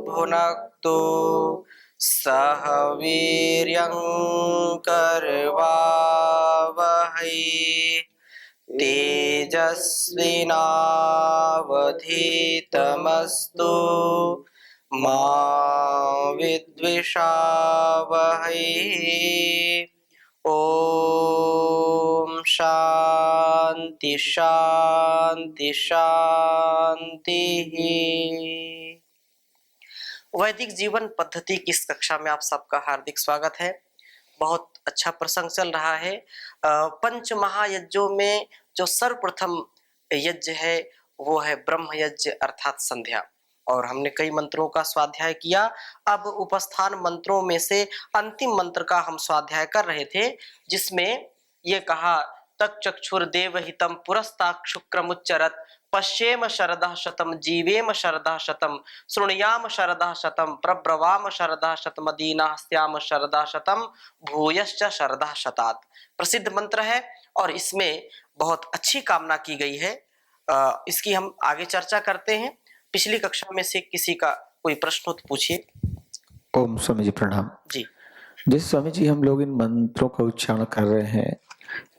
भुनक्तु सह वीर्यं करवावहै तेजस्विनावधीतमस्तु मा विद्विषावहै। ओम शांति शांति शांति। वैदिक जीवन पद्धति की इस कक्षा में आप सबका हार्दिक स्वागत है। बहुत अच्छा प्रसंग चल रहा है। पंच महायज्ञों में जो सर्वप्रथम यज्ञ है वो है ब्रह्म यज्ञ अर्थात संध्या, और हमने कई मंत्रों का स्वाध्याय किया। अब उपस्थान मंत्रों में से अंतिम मंत्र का हम स्वाध्याय कर रहे थे, जिसमें ये कहा तच्चक्षुर्देव हितम पुरस्तात् शुक्रमुच्चरत् पश्येम शरदः शतम जीवेम शरदः शतम शृणुयाम शरदः शतम प्रब्रवाम शरदः शतमदीनाः स्याम शरदः शतम भूयश्च शरदः शतात्। प्रसिद्ध मंत्र है और इसमें बहुत अच्छी कामना की गई है। इसकी हम आगे चर्चा करते हैं। पिछली कक्षा में से किसी का कोई प्रश्न हो तो पूछिए। ओम स्वामी जी प्रणाम जी। जैसे स्वामी जी हम लोग इन मंत्रों का उच्चारण कर रहे हैं,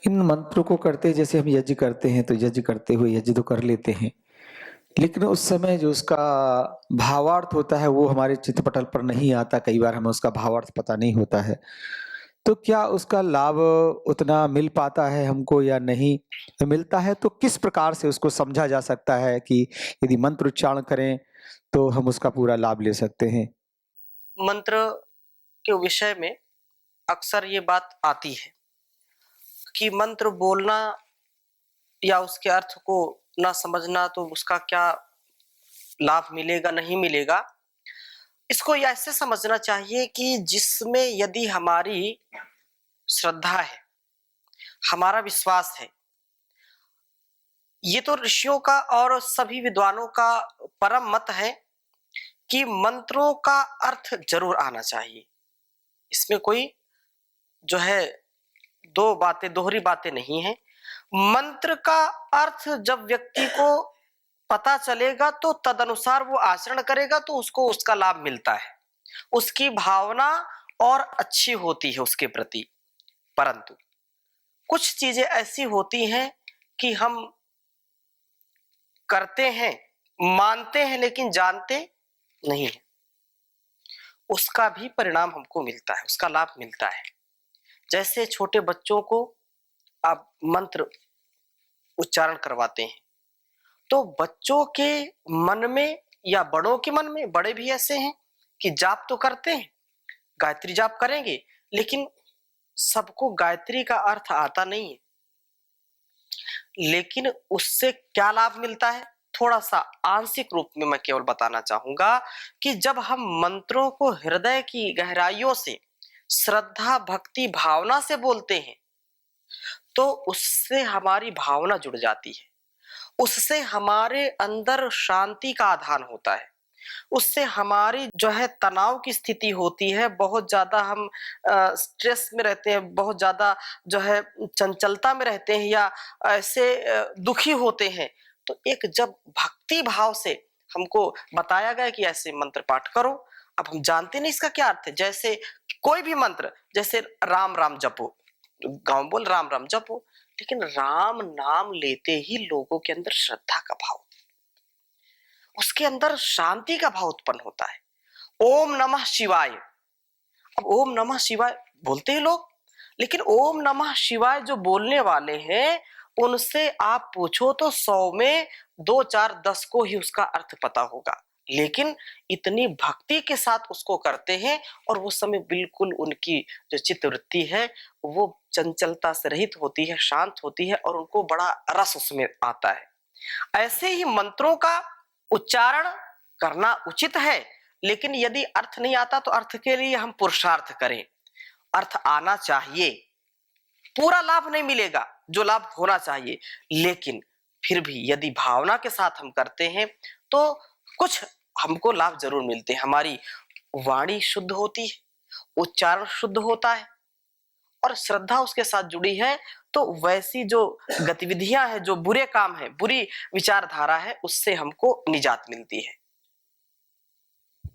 इन मंत्रों को करते जैसे हम यज्ञ करते हैं तो यज्ञ करते हुए यज्ञ तो कर लेते हैं, लेकिन उस समय जो उसका भावार्थ होता है वो हमारे चित्तपटल पर नहीं आता। कई बार हमें उसका भावार्थ पता नहीं होता है, तो क्या उसका लाभ उतना मिल पाता है हमको या नहीं मिलता है? तो किस प्रकार से उसको समझा जा सकता है कि यदि मंत्र उच्चारण करें तो हम उसका पूरा लाभ ले सकते हैं? मंत्र के विषय में अक्सर ये बात आती है कि मंत्र बोलना या उसके अर्थ को ना समझना तो उसका क्या लाभ मिलेगा नहीं मिलेगा। इसको ऐसे समझना चाहिए कि जिसमें यदि हमारी श्रद्धा है, हमारा विश्वास है, ये तो ऋषियों का और सभी विद्वानों का परम मत है कि मंत्रों का अर्थ जरूर आना चाहिए। इसमें कोई जो है दोहरी बातें नहीं है। मंत्र का अर्थ जब व्यक्ति को पता चलेगा तो तदनुसार वो आचरण करेगा तो उसको उसका लाभ मिलता है, उसकी भावना और अच्छी होती है उसके प्रति। परंतु कुछ चीजें ऐसी होती हैं कि हम करते हैं, मानते हैं, लेकिन जानते नहीं है, उसका भी परिणाम हमको मिलता है, उसका लाभ मिलता है। जैसे छोटे बच्चों को आप मंत्र उच्चारण करवाते हैं तो बच्चों के मन में या बड़ों के मन में, बड़े भी ऐसे हैं कि जाप तो करते हैं, गायत्री जाप करेंगे, लेकिन सबको गायत्री का अर्थ आता नहीं है। लेकिन उससे क्या लाभ मिलता है, थोड़ा सा आंशिक रूप में मैं केवल बताना चाहूंगा कि जब हम मंत्रों को हृदय की गहराइयों से श्रद्धा भक्ति भावना से बोलते हैं तो उससे हमारी भावना जुड़ जाती है, उससे हमारे अंदर शांति का आधान होता है, उससे हमारी जो है तनाव की स्थिति होती है, बहुत ज्यादा हम स्ट्रेस में रहते हैं, बहुत ज्यादा जो है चंचलता में रहते हैं या ऐसे दुखी होते हैं, तो एक जब भक्ति भाव से हमको बताया गया कि ऐसे मंत्र पाठ करो। अब हम जानते नहीं इसका क्या अर्थ है। जैसे कोई भी मंत्र, जैसे राम राम जपो, गाँव बोल राम राम जपो, लेकिन राम नाम लेते ही लोगों के अंदर श्रद्धा का भाव, उसके अंदर शांति का भाव उत्पन्न होता है। ओम नमः शिवाय, अब ओम नमः शिवाय बोलते हैं लोग, लेकिन ओम नमः शिवाय जो बोलने वाले हैं उनसे आप पूछो तो 100 में 2 4 10 को ही उसका अर्थ पता होगा, लेकिन इतनी भक्ति के साथ उसको करते हैं और वो समय बिल्कुल उनकी जो चित्तवृत्ति है वो चंचलता से रहित होती है, शांत होती है और उनको बड़ा रस उसमें आता है। ऐसे ही मंत्रों का उच्चारण करना उचित है, लेकिन यदि अर्थ नहीं आता तो अर्थ के लिए हम पुरुषार्थ करें, अर्थ आना चाहिए। पूरा लाभ नहीं मिलेगा जो लाभ होना चाहिए, लेकिन फिर भी यदि भावना के साथ हम करते हैं तो कुछ हमको लाभ जरूर मिलते हैं। हमारी वाणी शुद्ध होती है, उच्चारण शुद्ध होता है और श्रद्धा उसके साथ जुड़ी है, तो वैसी जो गतिविधियां हैं, जो बुरे काम हैं, बुरी विचारधारा है, उससे हमको निजात मिलती है।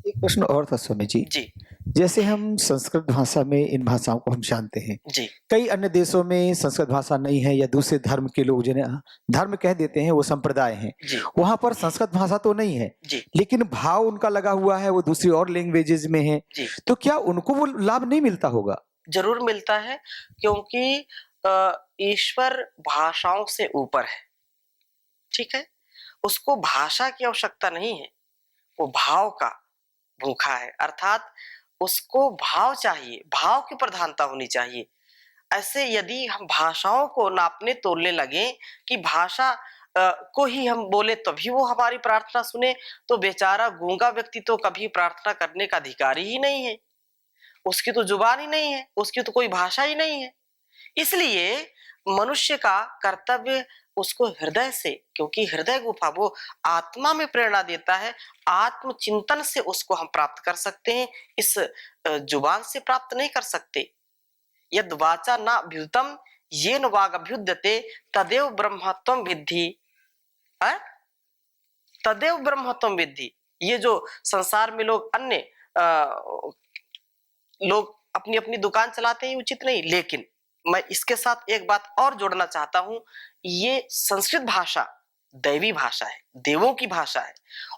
एक प्रश्न और था स्वामी जी, जी जैसे हम संस्कृत भाषा में इन भाषाओं को हम जानते हैं, जी कई अन्य देशों में संस्कृत भाषा नहीं है या दूसरे धर्म के लोग जिन्हें धर्म कह देते हैं वो संप्रदाय हैं, जी वहां पर संस्कृत भाषा तो नहीं है, जी लेकिन भाव उनका लगा हुआ है वो दूसरी और लैंग्वेजेस में है, जी तो क्या उनको वो लाभ नहीं मिलता होगा? जरूर मिलता है, क्योंकि ईश्वर भाषाओं से ऊपर है। ठीक है, उसको भाषा की आवश्यकता नहीं है, वो भाव का भूखा है, अर्थात उसको भाव चाहिए, भाव की प्रधानता होनी चाहिए। ऐसे यदि हम भाषाओं को नापने तोलने लगे कि भाषा को ही हम बोले तभी वो हमारी प्रार्थना सुने, तो बेचारा गूंगा व्यक्ति तो कभी प्रार्थना करने का अधिकारी ही नहीं है, उसकी तो जुबान ही नहीं है, उसकी तो कोई भाषा ही नहीं है। इसलिए मनुष्य का कर्तव्य उसको हृदय से, क्योंकि हृदय गुफा वो आत्मा में प्रेरणा देता है, आत्मचिंतन से उसको हम प्राप्त कर सकते हैं, इस जुबान से प्राप्त नहीं कर सकते। यद वाचा न अभ्युतम येन वागभ्युद्यते तदेव ब्रह्मत्वम विद्धि। तदेव ब्रह्मत्वम विद्धि। ये जो संसार में लोग अन्य लोग अपनी अपनी दुकान चलाते हैं उचित नहीं, लेकिन मैं इसके साथ एक बात और जोड़ना चाहता हूं, ये संस्कृत भाषा दैवी भाषा है, देवों की भाषा है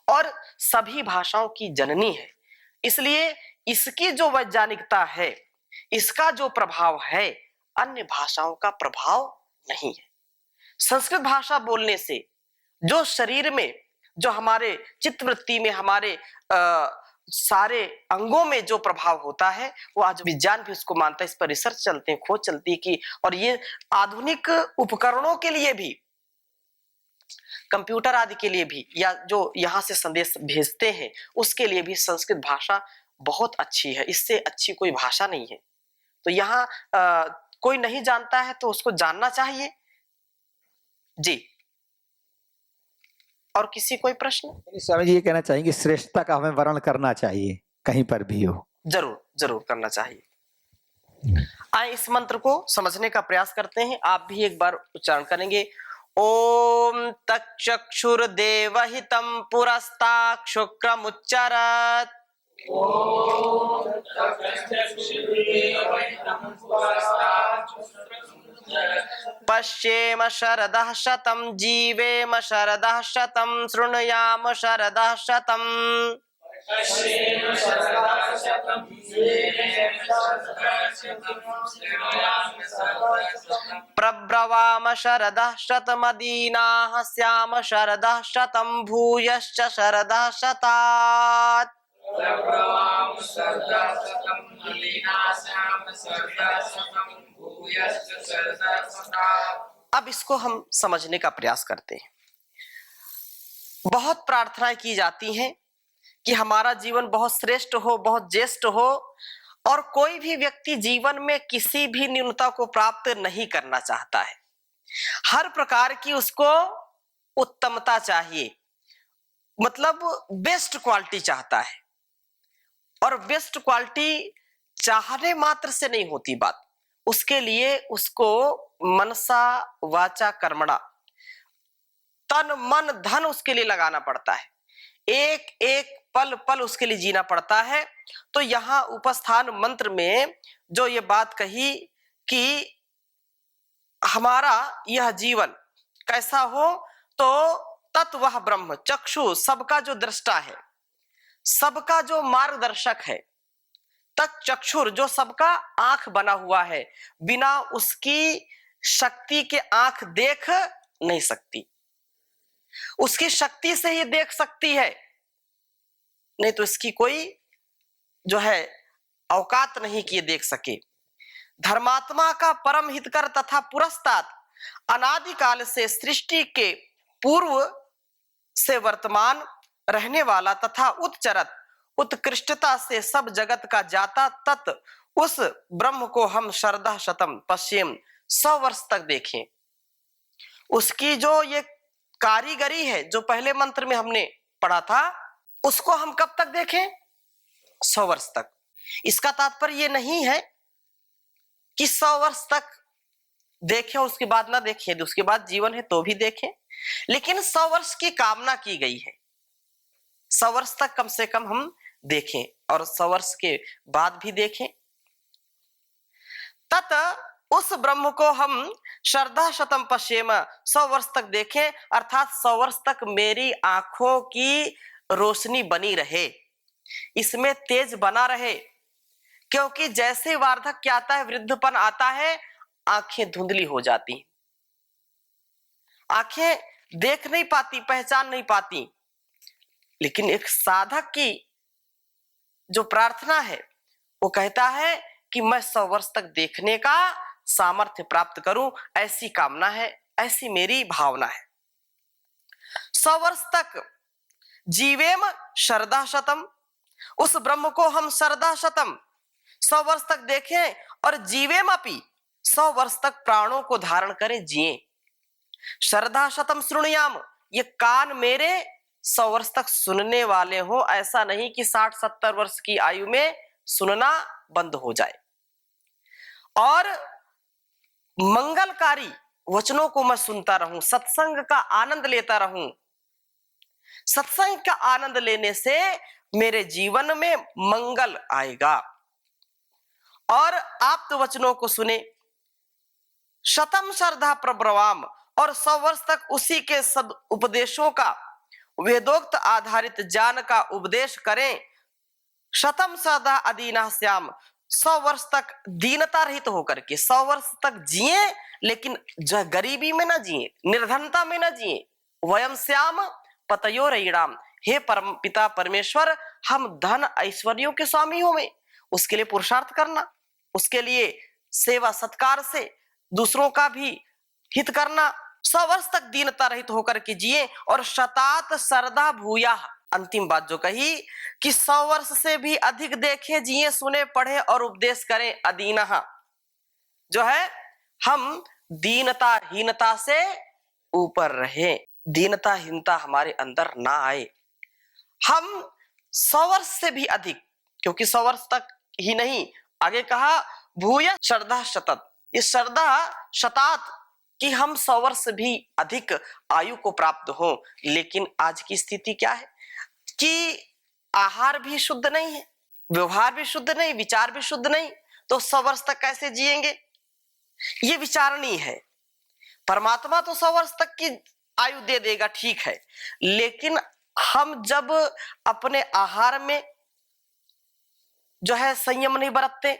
और सभी भाषाओं की जननी है। इसलिए इसकी जो वैज्ञानिकता है, इसका जो प्रभाव है, अन्य भाषाओं का प्रभाव नहीं है। संस्कृत भाषा बोलने से जो शरीर में, जो हमारे चित्तवृत्ति में, हमारे सारे अंगों में जो प्रभाव होता है, वो आज विज्ञान भी उसको मानता है। इस पर रिसर्च चलते हैं, खोज चलती है कि, और ये आधुनिक उपकरणों के लिए भी, कंप्यूटर आदि के लिए भी, या जो यहाँ से संदेश भेजते हैं उसके लिए भी संस्कृत भाषा बहुत अच्छी है, इससे अच्छी कोई भाषा नहीं है। तो यहाँ कोई नहीं जानता है तो उसको जानना चाहिए। जी, और किसी कोई प्रश्न? स्वामी जी ये कहना चाहेंगे श्रेष्ठता का हमें वर्णन करना चाहिए कहीं पर भी हो? जरूर जरूर करना चाहिए। आए इस मंत्र को समझने का प्रयास करते हैं, आप भी एक बार उच्चारण करेंगे। ओम तक्षुर्देवहितं पुरस्तात् शुक्रमुच्चरत्। पश्येम शरदः शतं जीवेम शरदः शतं शृणुयाम शरदः शतम्। प्रब्रवाम शरदः शतमदीनाः स्याम शरदः शतं भूयश्च शरदः शतात्। अब इसको हम समझने का प्रयास करते हैं। बहुत प्रार्थनाएं की जाती हैं कि हमारा जीवन बहुत श्रेष्ठ हो, बहुत ज्येष्ठ हो, और कोई भी व्यक्ति जीवन में किसी भी न्यूनता को प्राप्त नहीं करना चाहता है। हर प्रकार की उसको उत्तमता चाहिए, मतलब बेस्ट क्वालिटी चाहता है। और बेस्ट क्वालिटी चाहने मात्र से नहीं होती बात, उसके लिए उसको मनसा वाचा कर्मणा, तन मन धन उसके लिए लगाना पड़ता है, एक एक पल पल उसके लिए जीना पड़ता है। तो यहाँ उपस्थान मंत्र में जो ये बात कही कि हमारा यह जीवन कैसा हो, तो तत् वह ब्रह्म चक्षु, सबका जो दृष्टा है, सबका जो मार्गदर्शक है, तत् चक्षुर, जो सबका आंख बना हुआ है, बिना उसकी शक्ति के आंख देख नहीं सकती, उसकी शक्ति से ही देख सकती है, नहीं तो इसकी कोई जो है औकात नहीं कि ये देख सके। धर्मात्मा का परम हितकर तथा पुरस्तात्, अनादिकाल से सृष्टि के पूर्व से वर्तमान रहने वाला तथा उत्चरत, उत्कृष्टता से सब जगत का जाता, तत् उस ब्रह्म को हम शरदः शतम पश्येम, 100 वर्ष तक देखें। उसकी जो ये कारीगरी है, जो पहले मंत्र में हमने पढ़ा था, उसको हम कब तक देखें? 100 वर्ष तक। इसका तात्पर्य ये नहीं है कि 100 वर्ष तक देखें उसके बाद ना देखें, उसके बाद जीवन है तो भी देखें, लेकिन 100 वर्ष की कामना की गई है, 100 वर्ष तक कम से कम हम देखें और 100 वर्ष के बाद भी देखें। तत उस ब्रह्म को हम श्रद्धा शतम पश्येम, 100 वर्ष तक देखें, अर्थात 100 वर्ष तक मेरी आंखों की रोशनी बनी रहे, इसमें तेज बना रहे। क्योंकि जैसे वार्धक्य आता है, वृद्धपन आता है, आंखें धुंधली हो जाती, आंखें देख नहीं पाती, पहचान नहीं पाती। लेकिन एक साधक की जो प्रार्थना है वो कहता है कि मैं 100 वर्ष तक देखने का सामर्थ्य प्राप्त करूं, ऐसी कामना है, ऐसी मेरी भावना है। 100 वर्ष तक जीवेम शरदा शतम, उस ब्रह्म को हम शरदा शतम 100 वर्ष तक देखें और जीवेम अपि 100 वर्ष तक प्राणों को धारण करें, जिए। शरदा शतम श्रुणयाम, ये कान मेरे 100 वर्ष तक सुनने वाले हो, ऐसा नहीं कि 60-70 वर्ष की आयु में सुनना बंद हो जाए। और मंगलकारी वचनों को मैं सुनता रहूं, सत्संग का आनंद लेता रहूं। सत्संग का आनंद लेने से मेरे जीवन में मंगल आएगा। और आप तो वचनों को सुने, शतम श्रद्धा प्रब्रवाम, और 100 वर्ष तक उसी के सब उपदेशों का, वेदोक्त आधारित ज्ञान का उपदेश करें। शतम श्रद्धा अदीना श्याम, 100 वर्ष तक दीनता रहित होकर के 100 वर्ष तक जिए, लेकिन गरीबी में ना जिए, निर्धनता में ना जिए। वयम श्याम पतयो रईणाम, हे परम पिता परमेश्वर, हम धन ऐश्वर्यों के स्वामी होवे, उसके लिए पुरुषार्थ करना, उसके लिए सेवा सत्कार से दूसरों का भी हित करना। 100 वर्ष तक दीनता रहित होकर के जिए। और शतात श्रद्धा भूया, अंतिम बात जो कही कि 100 वर्ष से भी अधिक देखे, जिए, सुने, पढ़े और उपदेश करें। अदीनहा जो है, हम दीनता हीनता से ऊपर रहे, दीनता हीनता हमारे अंदर ना आए। हम 100 वर्ष से भी अधिक, क्योंकि 100 वर्ष तक ही नहीं, आगे कहा भूय श्रद्धा शतत, ये श्रद्धा शतात कि हम 100 वर्ष भी अधिक आयु को प्राप्त हो। लेकिन आज की स्थिति क्या है कि आहार भी शुद्ध नहीं है, व्यवहार भी शुद्ध नहीं, विचार भी शुद्ध नहीं, तो 100 वर्ष तक कैसे जिएंगे? ये विचारणीय है। परमात्मा तो 100 वर्ष तक की आयु दे देगा, ठीक है, लेकिन हम जब अपने आहार में जो है संयम नहीं बरतते,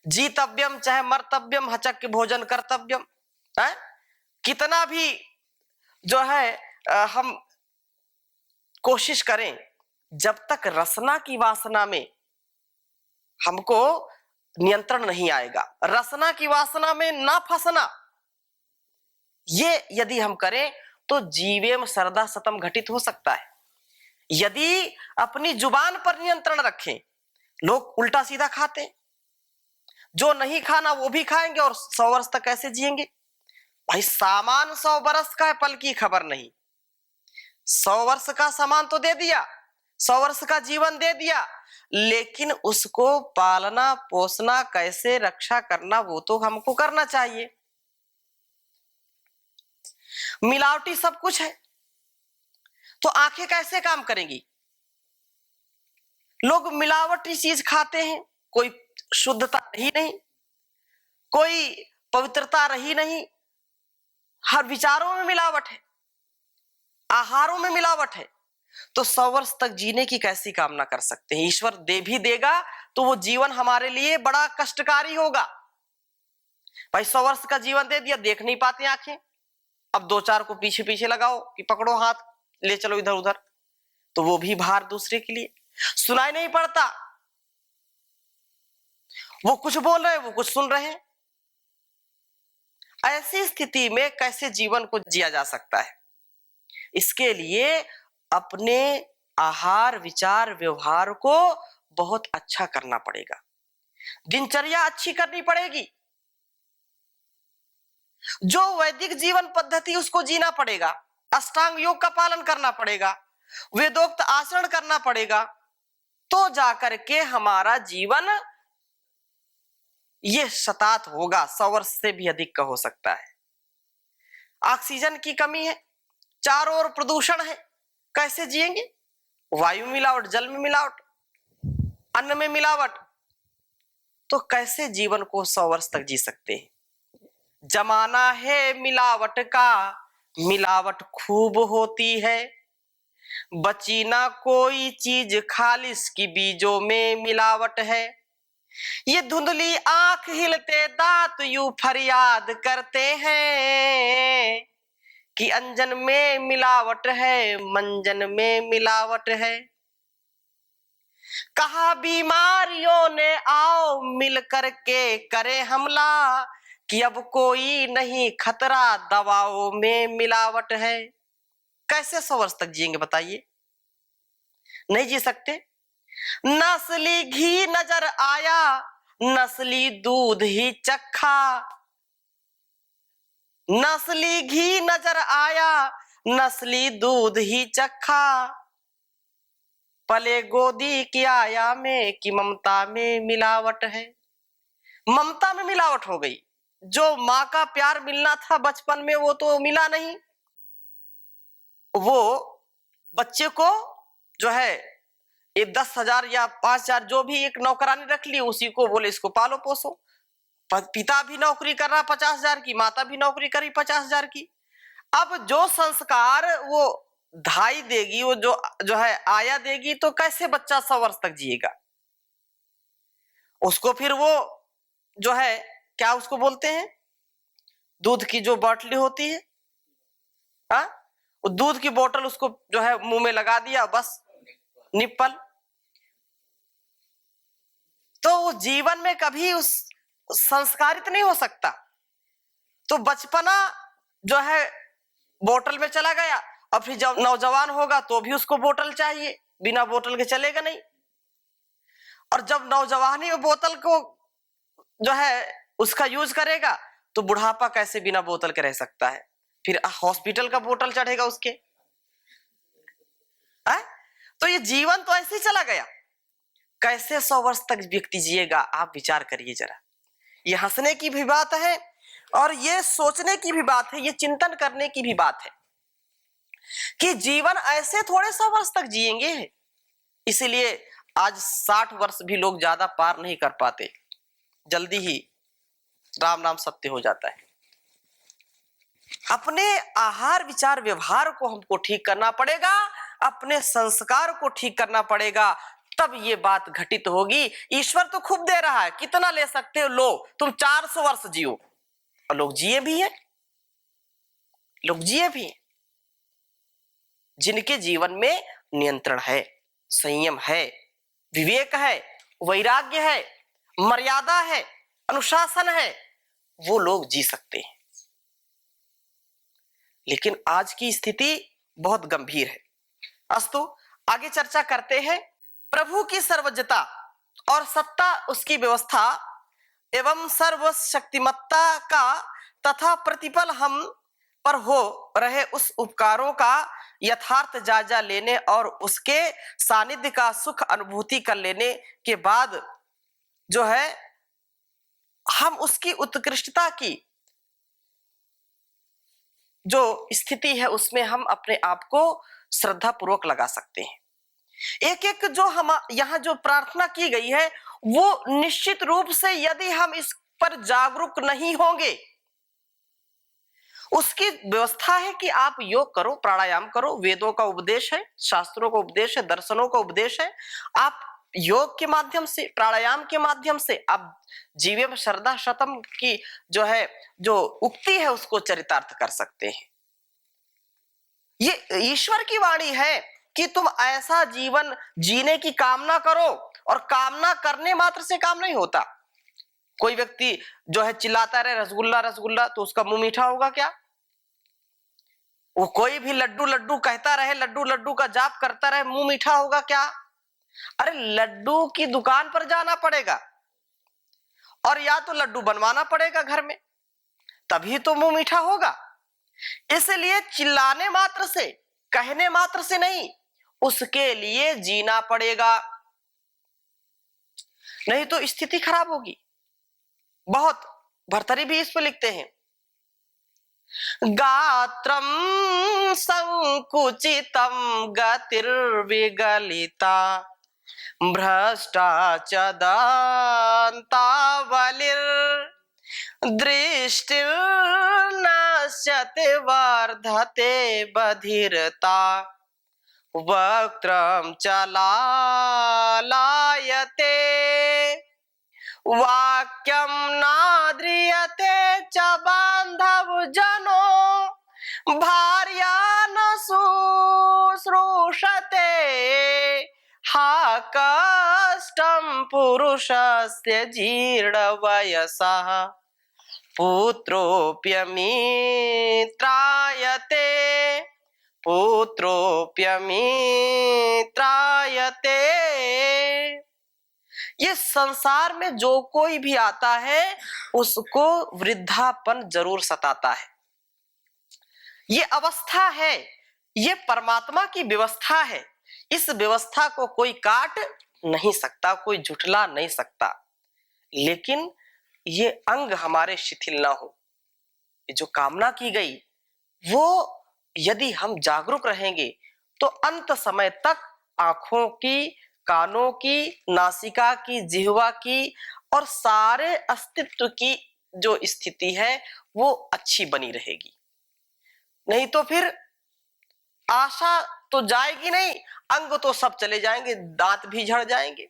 जीतव्यम चाहे मर्तव्यम, हचक के भोजन कर्तव्यम है, कितना भी जो है हम कोशिश करें, जब तक रसना की वासना में हमको नियंत्रण नहीं आएगा, रसना की वासना में ना फंसना, ये यदि हम करें तो जीवेम श्रद्धा शतम घटित हो सकता है। यदि अपनी जुबान पर नियंत्रण रखें, लोग उल्टा सीधा खाते, जो नहीं खाना वो भी खाएंगे और 100 वर्ष तक कैसे जिएंगे? भाई सामान 100 वर्ष का है, पल की खबर नहीं। 100 वर्ष का सामान तो दे दिया, 100 वर्ष का जीवन दे दिया, लेकिन उसको पालना पोसना, कैसे रक्षा करना, वो तो हमको करना चाहिए। मिलावटी सब कुछ है तो आंखें कैसे काम करेंगी? लोग मिलावटी चीज खाते हैं, कोई शुद्धता रही नहीं, कोई पवित्रता रही नहीं, हर विचारों में मिलावट है, आहारों में मिलावट है, तो 100 वर्ष तक जीने की कैसी कामना कर सकते हैं? ईश्वर दे भी देगा तो वो जीवन हमारे लिए बड़ा कष्टकारी होगा। भाई 100 वर्ष का जीवन दे दिया, देख नहीं पाते आंखें, अब 2-4 को पीछे पीछे लगाओ कि पकड़ो हाथ, ले चलो इधर उधर, तो वो भी भार दूसरे के लिए। सुनाई नहीं पड़ता, वो कुछ बोल रहे हैं, वो कुछ सुन रहे हैं। ऐसी स्थिति में कैसे जीवन को जिया जा सकता है? इसके लिए अपने आहार विचार व्यवहार को बहुत अच्छा करना पड़ेगा, दिनचर्या अच्छी करनी पड़ेगी, जो वैदिक जीवन पद्धति उसको जीना पड़ेगा, अष्टांग योग का पालन करना पड़ेगा, वेदोक्त आचरण करना पड़ेगा, तो जाकर के हमारा जीवन ये शतात होगा, 100 वर्ष से भी अधिक का हो सकता है। ऑक्सीजन की कमी है, चारों ओर प्रदूषण है, कैसे जिएंगे? वायु में मिलावट, जल में मिलावट, अन्न में मिलावट, तो कैसे जीवन को 100 वर्ष तक जी सकते हैं? जमाना है मिलावट का, मिलावट खूब होती है, बची ना कोई चीज खालिस की बीजों में मिलावट है। ये धुंधली आंख हिलते दांत यूं फरियाद करते हैं कि अंजन में मिलावट है, मंजन में मिलावट है। कहा बीमारियों ने आओ मिल करके करे हमला, कि अब कोई नहीं खतरा दवाओं में मिलावट है। कैसे 100 वर्ष तक जिएंगे बताइए? नहीं जी सकते। नस्ली घी नजर आया, नस्ली दूध ही चखा, नस्ली घी नजर आया, नस्ली दूध ही चखा, पले गोदी की आया में कि ममता में मिलावट है। ममता में मिलावट हो गई, जो माँ का प्यार मिलना था बचपन में वो तो मिला नहीं। वो बच्चे को जो है ये 10,000 या 5,000 जो भी एक नौकरानी रख ली, उसी को बोले इसको पालो पोसो। पिता भी नौकरी कर रहा 50,000 की, माता भी नौकरी करी 50,000 की। अब जो संस्कार वो धाई देगी, वो जो है आया देगी, तो कैसे बच्चा 100 वर्ष तक जिएगा? उसको फिर वो जो है क्या उसको बोलते हैं, दूध की जो बोतली होती है, हाँ, वो दूध की बोतल उसको जो है मुंह में लगा दिया, बस निप्पल। तो वो जीवन में कभी उस संस्कारित नहीं हो सकता। तो बचपना जो है बोतल में चला गया, और फिर जब नौजवान होगा तो भी उसको बोतल चाहिए, बिना बोतल के चलेगा नहीं। और जब नौजवानी में बोतल को जो है उसका यूज करेगा, तो बुढ़ापा कैसे बिना बोतल के रह सकता है? फिर हॉस्पिटल का बोतल चढ़ेगा उसके। है? तो ये जीवन तो ऐसे ही चला गया। कैसे 100 वर्ष तक व्यक्ति जिएगा? आप विचार करिए जरा। ये हंसने की भी बात है और ये सोचने की भी बात है, ये चिंतन करने की भी बात है कि जीवन ऐसे थोड़े 100 वर्ष तक जिएंगे। इसीलिए आज 60 वर्ष भी लोग ज्यादा पार नहीं कर पाते, जल्दी ही राम नाम सत्य हो जाता है। अपने आहार विचार व्यवहार को हमको ठीक करना पड़ेगा, अपने संस्कार को ठीक करना पड़ेगा, तब ये बात घटित होगी। ईश्वर तो खूब दे रहा है, कितना ले सकते हो लो, तुम 400 वर्ष जियो। और लोग जिए भी हैं, लोग जिए भी हैं जिनके जीवन में नियंत्रण है, संयम है, विवेक है, वैराग्य है, मर्यादा है, अनुशासन है, वो लोग जी सकते हैं। लेकिन आज की स्थिति बहुत गंभीर है। अस्तु आगे चर्चा करते हैं। प्रभु की सर्वज्ञता और सत्ता, उसकी व्यवस्था एवं सर्वशक्तिमत्ता का तथा प्रतिपल हम पर हो रहे उस उपकारों का यथार्थ जायजा लेने और उसके सानिध्य का सुख अनुभूति कर लेने के बाद जो है हम उसकी उत्कृष्टता की जो स्थिति है उसमें हम अपने आप को श्रद्धा पूर्वक लगा सकते हैं। एक एक जो हम यहाँ जो प्रार्थना की गई है, वो निश्चित रूप से यदि हम इस पर जागरूक नहीं होंगे, उसकी व्यवस्था है कि आप योग करो, प्राणायाम करो, वेदों का उपदेश है, शास्त्रों का उपदेश है, दर्शनों का उपदेश है। आप योग के माध्यम से, प्राणायाम के माध्यम से आप जीवे श्रद्धा शतम की जो है जो उक्ति है उसको चरितार्थ कर सकते हैं। ये ईश्वर की वाणी है कि तुम ऐसा जीवन जीने की कामना करो, और कामना करने मात्र से काम नहीं होता। कोई व्यक्ति जो है चिल्लाता रहे रसगुल्ला रसगुल्ला, तो उसका मुंह मीठा होगा क्या? वो कोई भी लड्डू लड्डू कहता रहे, लड्डू लड्डू का जाप करता रहे, मुंह मीठा होगा क्या? अरे लड्डू की दुकान पर जाना पड़ेगा, और या तो लड्डू बनवाना पड़ेगा घर में, तभी तो मुंह मीठा होगा। इसलिए चिल्लाने मात्र से, कहने मात्र से नहीं, उसके लिए जीना पड़ेगा, नहीं तो स्थिति खराब होगी। बहुत भर्तरी भी इस पे लिखते हैं, गात्रम संकुचितम गतिर्विगलिता भ्रष्टा च दन्तावलिर् दृष्टिर्नश्यते वर्धते बधिरता वक्त्रं च लालायते वाक्यं नाद्रियते च बान्धवजनो भार्या न शुश्रूषते हा कष्टं पुरुषस्य जीर्णवयसः पुत्रोऽप्यमित्रायते पुत्रोऽप्यमित्रायते। ये संसार में जो कोई भी आता है उसको वृद्धापन जरूर सताता है। ये अवस्था है, ये परमात्मा की व्यवस्था है। इस व्यवस्था को कोई काट नहीं सकता, कोई झुठला नहीं सकता। लेकिन ये अंग हमारे शिथिल ना हो, ये जो कामना की गई वो यदि हम जागरूक रहेंगे तो अंत समय तक आंखों की, कानों की, नासिका की, जिह्वा की और सारे अस्तित्व की जो स्थिति है वो अच्छी बनी रहेगी। नहीं तो फिर आशा तो जाएगी नहीं, अंग तो सब चले जाएंगे, दांत भी झड़ जाएंगे,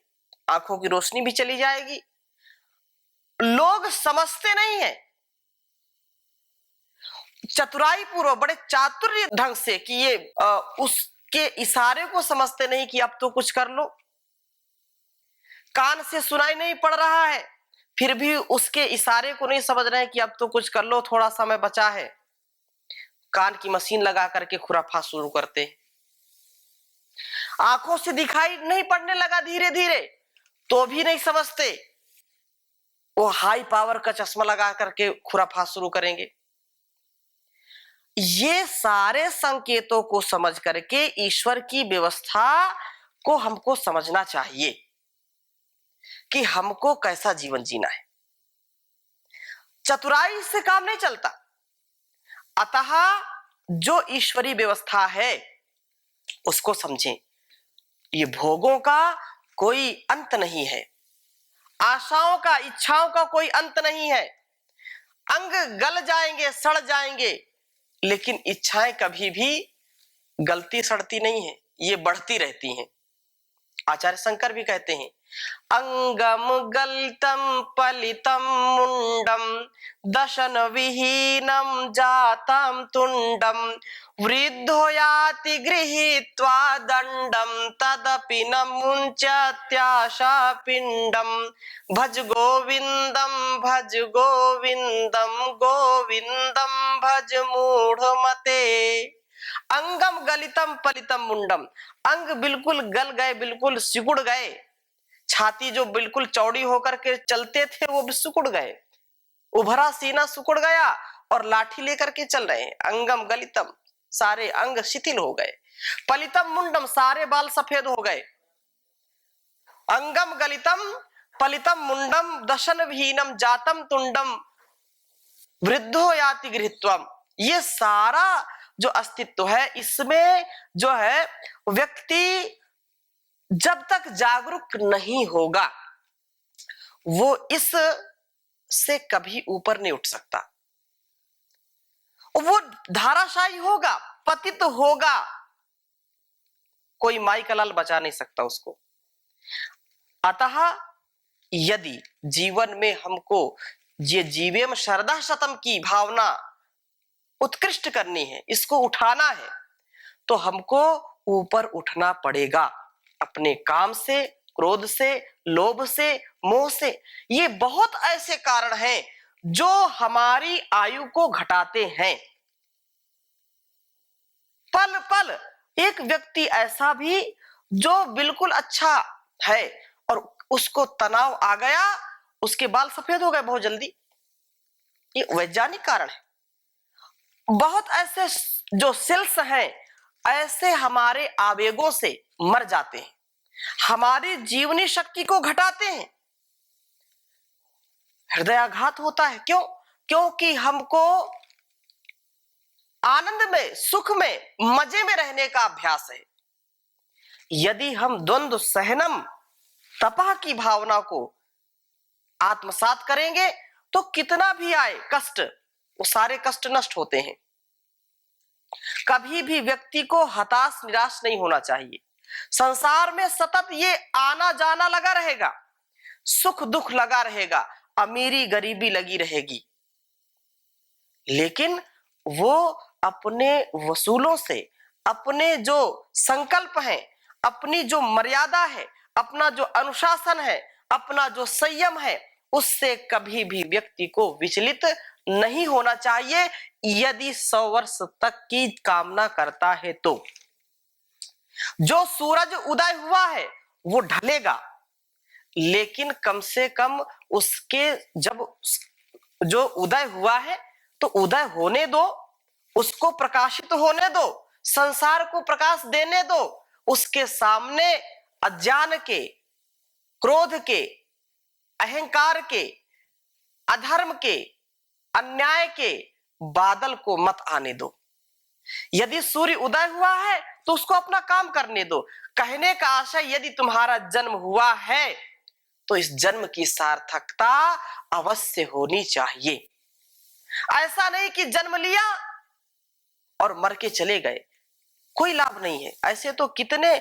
आंखों की रोशनी भी चली जाएगी। लोग समझते नहीं है चतुराई पूर्वक, बड़े चातुर्य ढंग से कि ये उसके इशारे को समझते नहीं कि अब तो कुछ कर लो। कान से सुनाई नहीं पड़ रहा है फिर भी उसके इशारे को नहीं समझ रहे हैं कि अब तो कुछ कर लो, थोड़ा समय बचा है। कान की मशीन लगा करके खुराफा शुरू करते। आंखों से दिखाई नहीं पड़ने लगा धीरे धीरे तो भी नहीं समझते, वो हाई पावर का चश्मा लगा करके खुराफा शुरू करेंगे। ये सारे संकेतों को समझ करके ईश्वर की व्यवस्था को हमको समझना चाहिए कि हमको कैसा जीवन जीना है। चतुराई से काम नहीं चलता। अतः जो ईश्वरीय व्यवस्था है उसको समझें। ये भोगों का कोई अंत नहीं है, आशाओं का, इच्छाओं का कोई अंत नहीं है। अंग गल जाएंगे, सड़ जाएंगे, लेकिन इच्छाएं कभी भी गलती सड़ती नहीं है, ये बढ़ती रहती हैं। आचार्य शंकर भी कहते हैं अंगम गलितम पलितम मुंडम दशन विहीनम जातम तुंडम वृद्धो याति गृहीत्वा दंडम तदपि न मुंचत्याशा पिंडम भज गोविंदम गोविंदम भज मूढ़मते। अंगम गलितम पलितम मुंडम, अंग बिल्कुल गल गए, बिल्कुल सिकुड़ गए। छाती जो बिल्कुल चौड़ी होकर के चलते थे वो भी सिकुड़ गए, उभरा सीना सिकुड़ गया और लाठी लेकर के चल रहे हैं। अंगम गलितम, सारे अंग शिथिल हो गए। पलितम मुंडम, सारे बाल सफेद हो गए। अंगम गलितम पलितम मुंडम दशन विहीनम जातम तुंडम वृद्धो याति गृहीत्वम। ये सारा जो अस्तित्व है इसमें जो है व्यक्ति जब तक जागरूक नहीं होगा वो इस से कभी ऊपर नहीं उठ सकता। वो धाराशायी होगा, पतित होगा, कोई माई का लाल बचा नहीं सकता उसको। अतः यदि जीवन में हमको ये जीवेम शरदा शतम की भावना उत्कृष्ट करनी है, इसको उठाना है, तो हमको ऊपर उठना पड़ेगा अपने काम से, क्रोध से, लोभ से, मोह से। ये बहुत ऐसे कारण हैं जो हमारी आयु को घटाते हैं। पल पल एक व्यक्ति ऐसा भी जो बिल्कुल अच्छा है और उसको तनाव आ गया, उसके बाल सफेद हो गए बहुत जल्दी। ये वैज्ञानिक कारण है। बहुत ऐसे जो सेल्स हैं ऐसे हमारे आवेगों से मर जाते हैं, हमारी जीवनी शक्ति को घटाते हैं। हृदयाघात होता है, क्यों? क्योंकि हमको आनंद में, सुख में, मजे में रहने का अभ्यास है। यदि हम द्वंद्व सहनम तपह की भावना को आत्मसात करेंगे तो कितना भी आए कष्ट, वो सारे कष्ट नष्ट होते हैं। कभी भी व्यक्ति को हताश निराश नहीं होना चाहिए। संसार में सतत ये आना जाना लगा रहेगा, सुख दुख लगा रहेगा, अमीरी गरीबी लगी रहेगी, लेकिन वो अपने वसूलों से, अपने जो संकल्प है, अपनी जो मर्यादा है, अपना जो अनुशासन है, अपना जो संयम है, उससे कभी भी व्यक्ति को विचलित नहीं होना चाहिए। यदि 100 वर्ष तक की कामना करता है तो जो सूरज उदय हुआ है वो ढलेगा, लेकिन कम से कम उसके जब जो उदय हुआ है तो उदय होने दो, उसको प्रकाशित होने दो, संसार को प्रकाश देने दो। उसके सामने अज्ञान के, क्रोध के, अहंकार के, अधर्म के, अन्याय के बादल को मत आने दो। यदि सूर्य उदय हुआ है तो उसको अपना काम करने दो। कहने का आशय, यदि तुम्हारा जन्म हुआ है तो इस जन्म की सार्थकता अवश्य होनी चाहिए। ऐसा नहीं कि जन्म लिया और मर के चले गए, कोई लाभ नहीं है। ऐसे तो कितने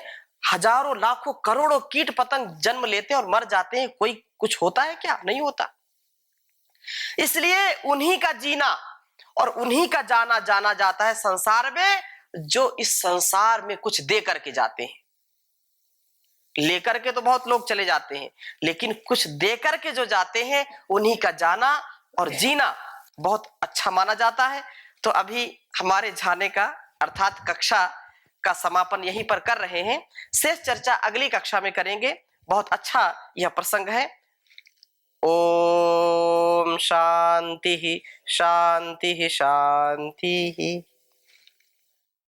हजारों लाखों करोड़ों कीट पतंग जन्म लेते हैं और मर जाते हैं, कोई कुछ होता है क्या? नहीं होता। इसलिए उन्हीं का जीना और उन्हीं का जाना जाना जाता है संसार में, जो इस संसार में कुछ दे करके जाते हैं। लेकर के तो बहुत लोग चले जाते हैं, लेकिन कुछ दे करके जो जाते हैं उन्हीं का जाना और जीना बहुत अच्छा माना जाता है। तो अभी हमारे जाने का अर्थात कक्षा का समापन यहीं पर कर रहे हैं। शेष चर्चा अगली कक्षा में करेंगे। बहुत अच्छा यह प्रसंग है। ओम शांति शांति शांति।